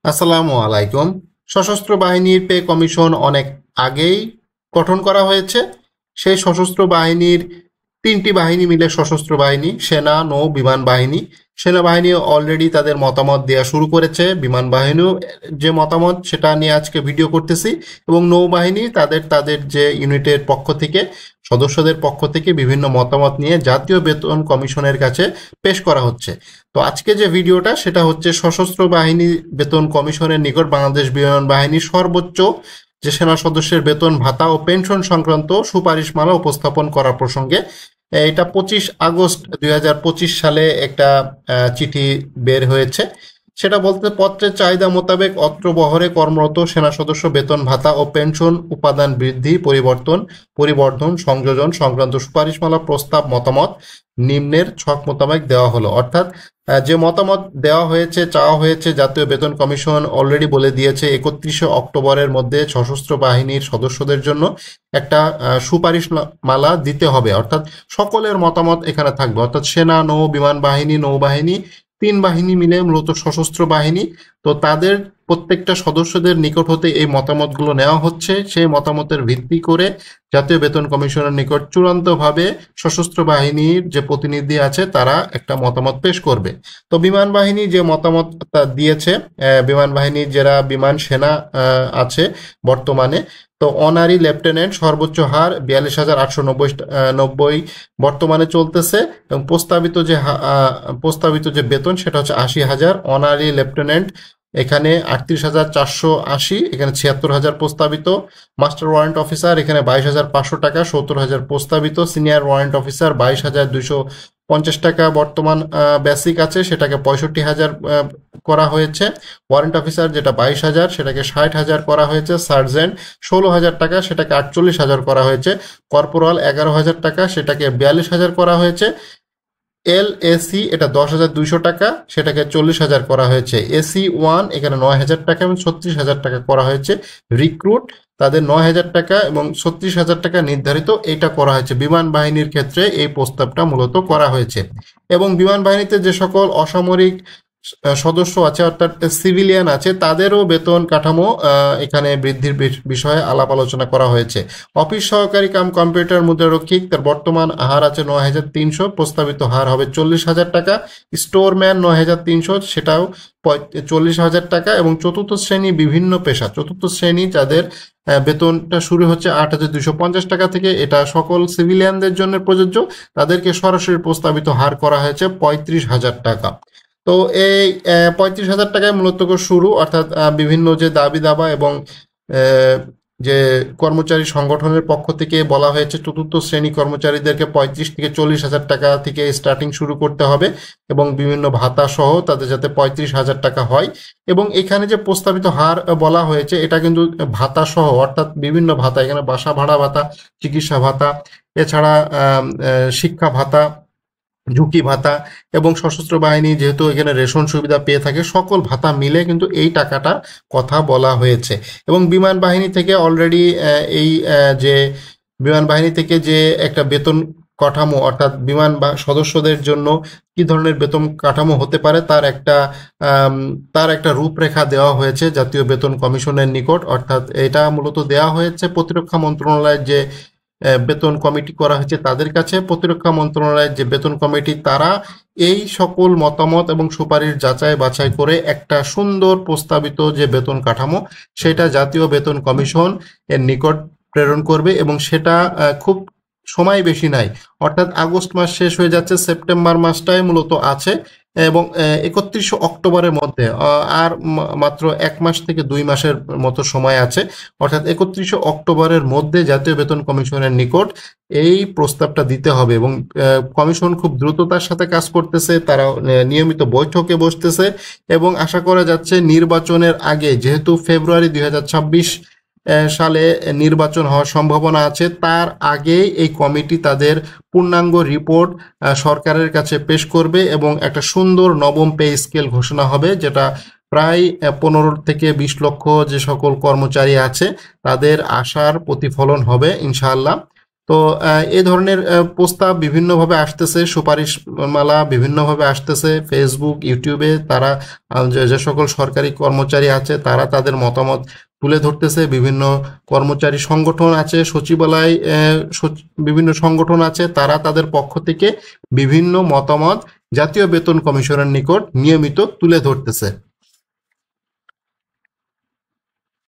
আসসালামু আলাইকুম। সশস্ত্র বাহিনীর পে কমিশন অনেক আগেই গঠন করা হয়েছে। সেই সশস্ত্র বাহিনীর তিনটি বাহিনী মিলে সশস্ত্র বাহিনী: সেনা, নৌ, বিমান বাহিনী। সেনাবাহিনী অলরেডি তাদের মতামত দেওয়া শুরু করেছে। বিমান বাহিনীও যে মতামত সেটা নিয়ে আজকে ভিডিও করতেছি। এবং নৌবাহিনী তাদের তাদের যে ইউনিটের পক্ষ থেকে, সদস্যদের পক্ষ থেকে বিভিন্ন মতামত নিয়ে জাতীয় বেতন কমিশনের কাছে পেশ করা হচ্ছে। তো আজকে যে ভিডিওটা সেটা হচ্ছে সশস্ত্র বাহিনী বেতন কমিশনের নিকট বাংলাদেশ বিমান বাহিনীর সর্বোচ্চ যে সেনা সদস্যের বেতন ভাতা ও পেনশন সংক্রান্ত সুপারিশমালা উপস্থাপন করা প্রসঙ্গে। এটা 25 আগস্ট 2025 সালে একটা চিঠি বের হয়েছে। সেটা বলতে, পত্রের চাহিদা মোতাবেক অত্র বহরে কর্মরত সেনা সদস্য বেতন ভাতা ও পেনশন উপাদান বৃদ্ধি, পরিবর্ধন, সংযোজন সংক্রান্ত সুপারিশমালা প্রস্তাব মতামত নিম্নের ছক মোতাবেক দেওয়া হলো। অর্থাৎ যে মতামত দেওয়া হয়েছে, চাওয়া হয়েছে, জাতীয় বেতন কমিশন অলরেডি বলে দিয়েছে 31শে অক্টোবরের মধ্যে সশস্ত্র বাহিনীর সদস্যদের জন্য একটা সুপারিশমালা দিতে হবে। অর্থাৎ সকলের মতামত এখানে থাকবে। অর্থাৎ সেনা, নৌ, বিমান বাহিনী, নৌবাহিনী, তিন বাহিনী মিলে মূলত সশস্ত্র বাহিনী। তো তাদের প্রত্যেকটা সদস্যদের নিকট হতে এই মতামতগুলো নেওয়া হচ্ছে। সেই মতামতের ভিত্তি করে জাতীয় বেতন কমিশনের নিকট চূড়ান্তভাবে সশস্ত্র বাহিনীর যে প্রতিনিধি আছে তারা একটা মতামত পেশ করবে। তো বিমান বাহিনী যে মতামতটা দিয়েছে, বিমান বাহিনীর যারা বিমান সেনা আছে বর্তমানে, তো অনারি লেফটেন্যান্ট সর্বোচ্চ হার 42,890 বর্তমানে চলতেছে। এবং প্রস্তাবিত যে বেতন সেটা হচ্ছে 80,000। অনারি লেফটেন্যান্ট এখানে 38,480, এখানে 76,000 প্রস্তাবিত। মাস্টার ওয়ারেন্ট অফিসার এখানে 22,500 টাকা, 70,000 প্রস্তাবিত। সিনিয়র ওয়ারেন্ট অফিসার 22,250 টাকা বর্তমান বেসিক আছে, সেটাকে 65,000 করা হয়েছে। ওয়ারেন্ট অফিসার যেটা 22,000 সেটাকে 60,000 করা হয়েছে। সার্জেন্ট 16,000 টাকা, সেটাকে 48,000 করা হয়েছে। কর্পোরাল 11,000 টাকা, সেটাকে 42,000 করা হয়েছে। এলএসি এটা 10,200 টাকা, সেটাকে 40,000 করা হয়েছে। এসি ওয়ান এখানে 9,000 টাকা এবং 36,000 টাকা করা হয়েছে। রিক্রুট তাদের 9,000 টাকা এবং 36,000 টাকা নির্ধারিত, এটা করা হয়েছে। বিমান বাহিনীর ক্ষেত্রে এই প্রস্তাবটা মূলত করা হয়েছে। এবং বিমান বাহিনীতে যে সকল অসামরিক সদস্য আছে, অর্থাৎ সিভিলিয়ান আছে, তাদেরও বেতন কাঠামো এখানে বৃদ্ধির বিষয়ে আলাপ আলোচনা করা হয়েছে। অফিস সহকারী কাম কম্পিউটার মুদ্রারক্ষিক, তার বর্তমান হার আছে 9,300, প্রস্তাবিত হার হবে 40,000 টাকা। স্টোরম্যান 9,300, সেটাও 40,000 টাকা। এবং চতুর্থ শ্রেণী বিভিন্ন পেশা, চতুর্থ শ্রেণী যাদের বেতনটা শুরু হচ্ছে 8,250 টাকা থেকে, এটা সকল সিভিলিয়ানদের জন্য প্রযোজ্য। তাদেরকে সরাসরি প্রস্তাবিত হার করা হয়েছে 35,000 টাকা। তো এই 35,000 টাকায় মূলত শুরু। অর্থাৎ বিভিন্ন যে দাবি দাবা এবং যে কর্মচারী সংগঠনের পক্ষ থেকে বলা হয়েছে চতুর্থ শ্রেণী কর্মচারীদেরকে 35 থেকে 40,000 টাকা থেকে স্টার্টিং শুরু করতে হবে এবং বিভিন্ন ভাতা সহ তাদের যাতে 35,000 টাকা হয়। এবং এখানে যে প্রস্তাবিত হার বলা হয়েছে এটা কিন্তু ভাতা সহ, অর্থাৎ বিভিন্ন ভাতা, এখানে বাসা ভাড়া ভাতা, চিকিৎসা ভাতা, এছাড়া শিক্ষা ভাতা, ঝুঁকি ভাতা এবং সশস্ত্র বাহিনী যেহেতু এখানে রেশন সুবিধা পেয়ে থাকে, সকল ভাতা মিলে কিন্তু এই টাকাটার কথা বলা হয়েছে। এবং বিমান বাহিনী থেকে অলরেডি এই যে বিমান বাহিনী থেকে যে একটা বেতন কাঠামো, অর্থাৎ বিমান বা সদস্যদের জন্য কি ধরনের বেতন কাঠামো হতে পারে তার একটা রূপরেখা দেওয়া হয়েছে জাতীয় বেতন কমিশনের নিকট। অর্থাৎ এটা মূলত দেওয়া হয়েছে প্রতিরক্ষা মন্ত্রণালয়ের যে বেতন কমিটি করা হয়েছে তাদের কাছে। প্রতিরক্ষা মন্ত্রণালয়ের যে বেতন কমিটি, তারা এই সকল মতামত এবং সুপারিশ যাচাই বাছাই করে একটা সুন্দর প্রস্তাবিত যে বেতন কাঠামো সেটা জাতীয় বেতন কমিশন এর নিকট প্রেরণ করবে। এবং সেটা খুব সময় বেশি নাই, অর্থাৎ আগস্ট মাস শেষ হয়ে যাচ্ছে, সেপ্টেম্বর মাসটাই মূলত আছে। এবং 31শে অক্টোবরের মধ্যে আর মাত্র 1 মাস থেকে 2 মাসের মতো সময় আছে। অর্থাৎ 31শে অক্টোবরের মধ্যে জাতীয় বেতন কমিশনের নিকট এই প্রস্তাবটা দিতে হবে। এবং কমিশন খুব দ্রুততার সাথে কাজ করতেছে, তারা নিয়মিত বৈঠকে বসতেছে এবং আশা করা যাচ্ছে নির্বাচনের আগে, যেহেতু ফেব্রুয়ারি 2026 সালে নির্বাচন হওয়ার সম্ভাবনা আছে, তার আগে এই কমিটি তাদের পূর্ণাঙ্গ রিপোর্ট সরকারের কাছে পেশ করবে এবং একটা সুন্দর নবম পে স্কেল ঘোষণা হবে, যেটা প্রায় 15 থেকে 20 লক্ষ যে সকল কর্মচারী আছে তাদের আশার প্রতিফলন হবে ইনশাআল্লাহ। তো এই ধরনের প্রস্তাব বিভিন্নভাবে আসতেছে, সুপারিশমালা বিভিন্নভাবে আসতেছে। ফেসবুক, ইউটিউবে তারা যে সকল সরকারি কর্মচারী আছে তারা তাদের মতামত তুলে ধরতেছে। বিভিন্ন কর্মচারী সংগঠন আছে, সচিবালয় বিভিন্ন সংগঠন আছে, তারা তাদের পক্ষ থেকে বিভিন্ন মতামত জাতীয় বেতন কমিশনের নিকট নিয়মিত তুলে ধরতেছে।